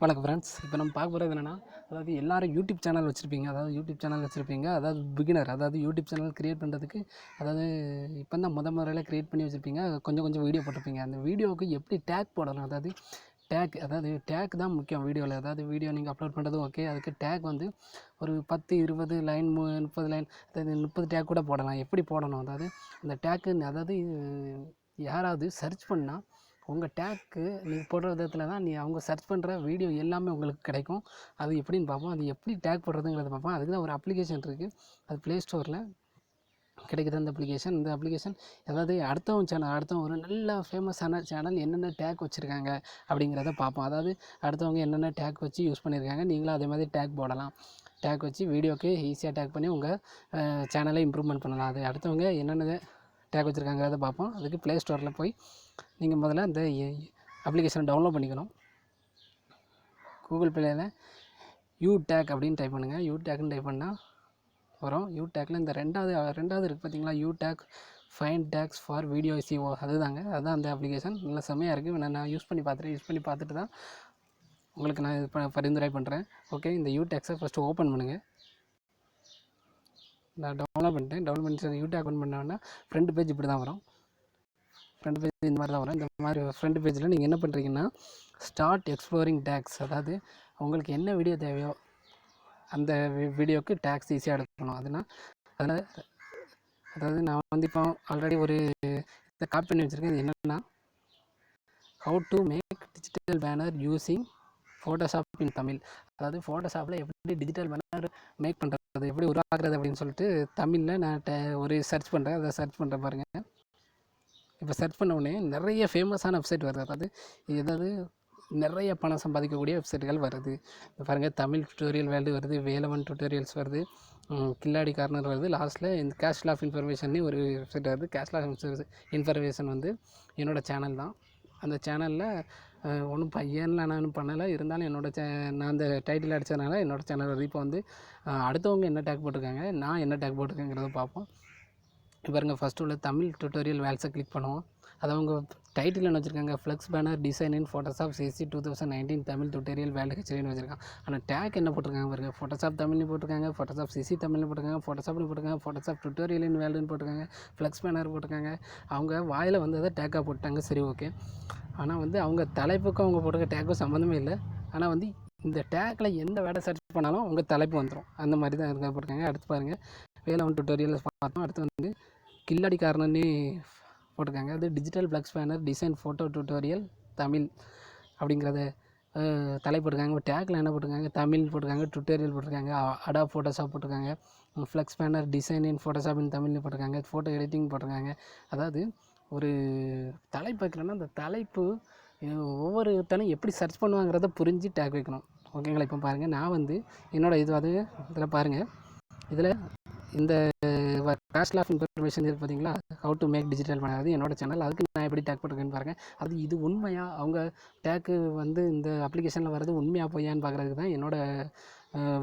வணக்கம் ஃப்ரெண்ட்ஸ். இப்போ நம்ம பார்க்க போகிறது என்னென்னா, அதாவது எல்லாரும் யூடியூப் சேனல் வச்சுருப்பீங்க. அதாவது பிகினர், அதாவது யூடியூப் சேனல் கிரியேட் பண்ணுறதுக்கு, அதாவது இப்போ தான் முறையில் கிரியேட் பண்ணி வச்சுருப்பீங்க. கொஞ்சம் கொஞ்சம் வீடியோ போட்டிருப்பீங்க. அந்த வீடியோவுக்கு எப்படி டேக் போடலாம், அதாவது டேக் தான் முக்கியம் வீடியோவில். அதாவது வீடியோ நீங்கள் அப்லோட் பண்ணுறது ஓகே, அதுக்கு டேக் வந்து ஒரு 10 20 லைன் 30 லைன், அதாவது 30 டேக் கூட போடலாம். எப்படி போடணும், அதாவது அந்த டேக்கு, அதாவது யாராவது சர்ச் பண்ணால் உங்கள் டேக்கு நீங்கள் போடுற விதத்தில் தான் அவங்க சர்ச் பண்ணுற வீடியோ எல்லாமே உங்களுக்கு கிடைக்கும். அது எப்படின்னு பார்ப்போம். அது எப்படி டேக் போடுறதுங்கிறத பார்ப்போம். அதுக்கு தான் ஒரு அப்ளிகேஷன் இருக்குது. அது ப்ளே ஸ்டோரில் கிடைக்குது அந்த அப்ளிகேஷன். இந்த அப்ளிகேஷன் அதாவது அடுத்தவங்க ஒரு நல்ல ஃபேமஸான சேனல் என்னென்ன டேக் வச்சுருக்காங்க அப்படிங்கிறத பார்ப்போம். அதாவது அடுத்தவங்க என்னென்ன டேக் வச்சு யூஸ் பண்ணியிருக்காங்க, நீங்களும் அதே மாதிரி டேக் போடலாம். டேக் வச்சு வீடியோக்கு ஈஸியாக டேக் பண்ணி உங்கள் சேனலை இம்ப்ரூவ்மெண்ட் பண்ணலாம். அது அடுத்தவங்க என்னென்ன டேக் வச்சுருக்காங்கிறத பார்ப்போம். அதுக்கு ப்ளே ஸ்டோரில் போய் நீங்கள் முதல்ல இந்த அப்ளிகேஷனை டவுன்லோட் பண்ணிக்கணும். கூகுள் ப்ளேயில் யூடேக் அப்படின்னு டைப் பண்ணுங்கள். யூடேக்னு டைப் பண்ணால் வரும். யூடேக்கில் இந்த ரெண்டாவது இருக்குது பார்த்தீங்களா, you take fine tags for video SEO. அதுதான் அந்த அப்ளிகேஷன். நல்ல செம்மையாக இருக்குது. நான் யூஸ் பண்ணி பார்த்துட்டு தான் உங்களுக்கு நான் இப்போ பரிந்துரை பண்ணுறேன். ஓகே, இந்த யூடேக்ஸை ஃபஸ்ட்டு ஓப்பன் பண்ணுங்கள். நான் டவுன்லோட் பண்ணிட்டு யூடேக் ஓப்பன் பண்ணோன்னா ஃப்ரண்ட் பேஜ் இப்படி தான் வரும். ஃப்ரண்ட் பேஜ் இந்த மாதிரி தான் வரும். இந்த மாதிரி ஃப்ரண்ட் பேஜில் நீங்கள் என்ன பண்ணுறீங்கன்னா, ஸ்டார்ட் எக்ஸ்ப்ளோரிங் டேக்ஸ், அதாவது உங்களுக்கு என்ன வீடியோ தேவையோ அந்த வீடியோவுக்கு டேக்ஸ் ஈஸியாக எடுக்கணும். அதில் அதாவது நான் வந்து இப்போ ஆல்ரெடி ஒரு இதை காப்பி பண்ணி வச்சுருக்கேன். இது என்னென்னா, how to make digital banner using Photoshop in Tamil. அதாவது ஃபோட்டோஷாப்பில் எப்படி டிஜிட்டல் பேனர் மேக் பண்ணுறது, எப்படி உருவாக்குறது அப்படின்னு சொல்லிட்டு தமிழில் நான் ஒரு சர்ச் பண்ணுறேன். அதை சர்ச் பண்ணுறேன் பாருங்கள். இப்போ சர்ச் பண்ண உடனே நிறைய ஃபேமஸான வெப்சைட் வருது. அதாவது நிறைய பணம் சம்பாதிக்கக்கூடிய வெப்சைட்டுகள் வருது. பாருங்கள், தமிழ் டுட்டோரியல் வேர்ல்டு வருது, வேலவன் டுட்டோரியல்ஸ் வருது, கில்லாடி கார்னர் வருது. லாஸ்ட்டில் இந்த கேஷ்ல் ஆஃப் இன்ஃபர்மேஷன் ஒரு வெப்சைட் வருது. கேஷ்ல் ஆஃப் இன்ஃபர்மேஷன் வந்து என்னோடய சேனல் தான். அந்த சேனலில் ஒன்றும் பையனில் நான் பண்ணலை, இருந்தாலும் நான் அந்த டைட்டில் அடித்ததுனால என்னோடய சேனல் வருது. இப்போ வந்து அடுத்தவங்க என்ன டேக் போட்டிருக்காங்க, நான் என்ன டேக் போட்டிருக்கேங்கிறத பார்ப்போம். பாருங்கள், ஃபஸ்ட்டு உள்ள தமிழ் டுட்டோரியல் வேல்ஸை கிளிக் பண்ணுவோம். அதை அவங்க டைட்டில் என்ன வச்சுருக்காங்க, flex banner design in Photoshop CC 2019 Tamil tutorial world ஹெச்டின்னு வச்சுருக்காங்க. ஆனால் டேக் என்ன போட்டிருக்காங்க பாருங்கள், ஃபோட்டோஷாப் தமிழ்னு போட்டிருக்காங்க, ஃபோட்டோஷாப் CC தமிழ்னு போட்டிருக்காங்க, ஃபோட்டோஷாப்னு போட்டிருக்காங்க, ஃபோட்டோஷாப் டுட்டோரியல் வேல்டுன்னு போட்டிருக்காங்க, ஃப்ளெக்ஸ் பேனர் போட்டிருக்காங்க. அவங்க வாயில் வந்ததை டேக்காக போட்டாங்க. சரி, ஓகே. ஆனால் வந்து அவங்க தலைப்புக்கும் அவங்க போட்டிருக்க டேக்கும் சம்மந்தமே இல்லை. ஆனால் வந்து இந்த டேக்கில் எந்த வேலை சர்ச் பண்ணாலும் உங்கள் தலைப்பு வந்துடும். அந்த மாதிரி தான் இருக்க போட்டிருக்காங்க. அடுத்து பாருங்கள், வேலவன் டுட்டோரியல் பார்த்தோம். அடுத்து வந்து கில்லாடி கார்னர்னு போட்டிருக்காங்க. அது digital flex banner design photo tutorial Tamil அப்படிங்கிறத தலைப்பு போட்டிருக்காங்க. டேக்கில் என்ன போட்டிருக்காங்க, தமிழ் போட்டிருக்காங்க, டுட்டோரியல் போட்டிருக்காங்க, அடாப் ஃபோட்டோஷாப் போட்டிருக்காங்க, flex banner design in Photoshop in தமிழ்னு போட்டிருக்காங்க, ஃபோட்டோ எடிட்டிங் போட்டிருக்காங்க. அதாவது ஒரு தலைப்பு வைக்கலன்னா அந்த தலைப்பு ஒவ்வொருத்தனும் எப்படி சர்ச் பண்ணுவாங்கிறத புரிஞ்சு டேக் வைக்கணும். ஓகேங்களா? இப்போ பாருங்கள், நான் வந்து என்னோடய இதில் பாருங்கள், இதில் இந்த கேஷ்ல் ஆஃப் இன்ஃபர்மேஷன் இருக்குது பார்த்தீங்களா, how to make digital banner, அது என்னோடய சேனல். அதுக்கு நான் எப்படி டேக் போட்டிருக்கேன்னு பாருங்கள். இது உண்மையாக அவங்க டேக்கு வந்து இந்த அப்ளிகேஷனில் வர்றது உண்மையாக பொய்யான்னு பார்க்குறதுக்கு தான் என்னோடய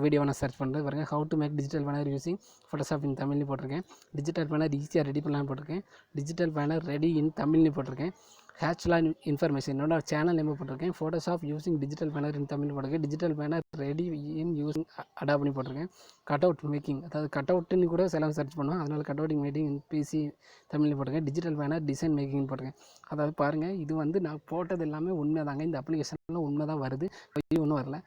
வீடியோவை நான் சர்ச் பண்ணுறது. பாருங்கள், how to make digital banner using Photoshop in தமிழ்னு போட்டிருக்கேன். டிஜிட்டல் பேனர் ஈஸியாக ரெடி பண்ணலான்னு போட்டிருக்கேன். டிஜிட்டல் பேனர் ரெடி இன் தமிழ்னு போட்டிருக்கேன். ஹேட்ச்லான் இன்ஃபர்மேஷன் என்னோட சேனல் நேம் போட்டிருக்கேன். Photoshop using digital banner in Tamil போட்டிருக்கேன். Digital banner ready in using அடாப்னு போட்டிருக்கேன். கட் அவுட் மேக்கிங், அதாவது கட் அவுட்டுன்னு கூட சில சர்ச் பண்ணுவோம், அதனால் cut outing making in PC தமிழ்னு போட்டிருக்கேன். டிஜிட்டல் பேனர் டிசைன் மேக்கிங் போட்டிருக்கேன். அதாவது பாருங்கள், இது வந்து நான் போட்டது எல்லாமே உண்மை தாங்க. இந்த அப்ளிகேஷனில் உண்மை தான் வருது, பொய் ஒன்றும் வரல.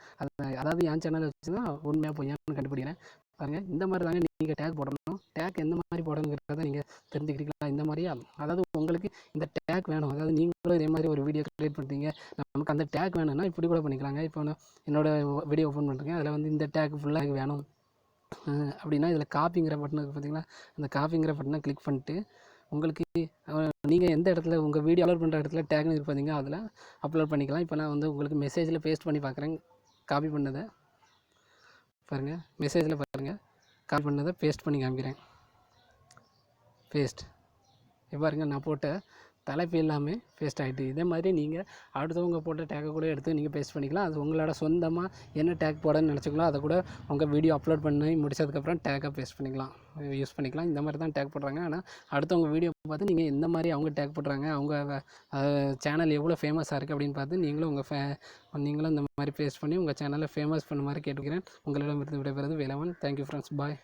அதாவது என் சேனல் வச்சு தான் உண்மையாக பொய்யான்னு கண்டுபிடிக்கிறேன். பாருங்கள், இந்த மாதிரி தாங்க நீங்கள் டேக் போடணும். டேக் எந்த மாதிரி போடணுங்கிறத நீங்கள் தெரிஞ்சுக்கிட்டீங்களா? இந்த மாதிரியா, அதாவது உங்களுக்கு இந்த டேக் வேணும், அதாவது நீங்களும் இதே மாதிரி ஒரு வீடியோ க்ரியேட் பண்ணுறீங்க, நமக்கு அந்த டேக் வேணும்னா இப்படி கூட பண்ணிக்கலாங்க. இப்போ நான் என்னோடய வீடியோ ஓப்பன் பண்ணுறேன், அதில் வந்து இந்த டேக் ஃபுல்லாக எனக்கு வேணும் அப்படின்னா இதில் காப்பிங்கிற பட்டன் இருக்குது பார்த்தீங்களா, அந்த காப்பிங்கிற பட்டனை கிளிக் பண்ணிட்டு உங்களுக்கு நீங்கள் எந்த இடத்துல உங்கள் வீடியோ அப்லோட் பண்ணுற இடத்துல டேக்னு இருக்கு பார்த்தீங்க, அதில் அப்லோட் பண்ணிக்கலாம். இப்போ நான் வந்து உங்களுக்கு மெசேஜில் பேஸ்ட் பண்ணி பார்க்குறேன். காப்பி பண்ணதை பாருங்கள், மெசேஜில் பாருங்கள், காப்பி பண்ணதை பேஸ்ட் பண்ணி காமிக்கிறேன். பேஸ்ட். இப்போ பாருங்கள், நான் போட்ட தலைப்பு எல்லாமே பேஸ்ட் ஆகிட்டு. இதே மாதிரி நீங்கள் அடுத்தவங்க போட்ட டேக்கை கூட எடுத்து நீங்கள் பேஸ்ட் பண்ணிக்கலாம். அது உங்களோட சொந்தமாக என்ன டேக் போடன்னு நினச்சிக்கலாம், அதை கூட உங்கள் வீடியோ அப்லோட் பண்ணி முடிச்சதுக்கப்புறம் டேக்கை பேஸ்ட் பண்ணிக்கலாம், யூஸ் பண்ணிக்கலாம். இந்த மாதிரி தான் டேக் போடுறாங்க. ஆனால் அடுத்தவங்க வீடியோ பார்த்து நீங்கள் எந்த மாதிரி அவங்க டேக் போடுறாங்க, அவங்க சேனல் எவ்வளோ ஃபேமஸாக இருக்குது அப்படின்னு பார்த்து நீங்களும் நீங்களும் இந்த மாதிரி பேஸ்ட் பண்ணி உங்கள் சேனலை ஃபேமஸ் பண்ண மாதிரி கேட்டுக்கிறேன். உங்களிடமிருந்து விடைபெறுவது வேலவன். தேங்க்யூ ஃப்ரெண்ட்ஸ், பாய்.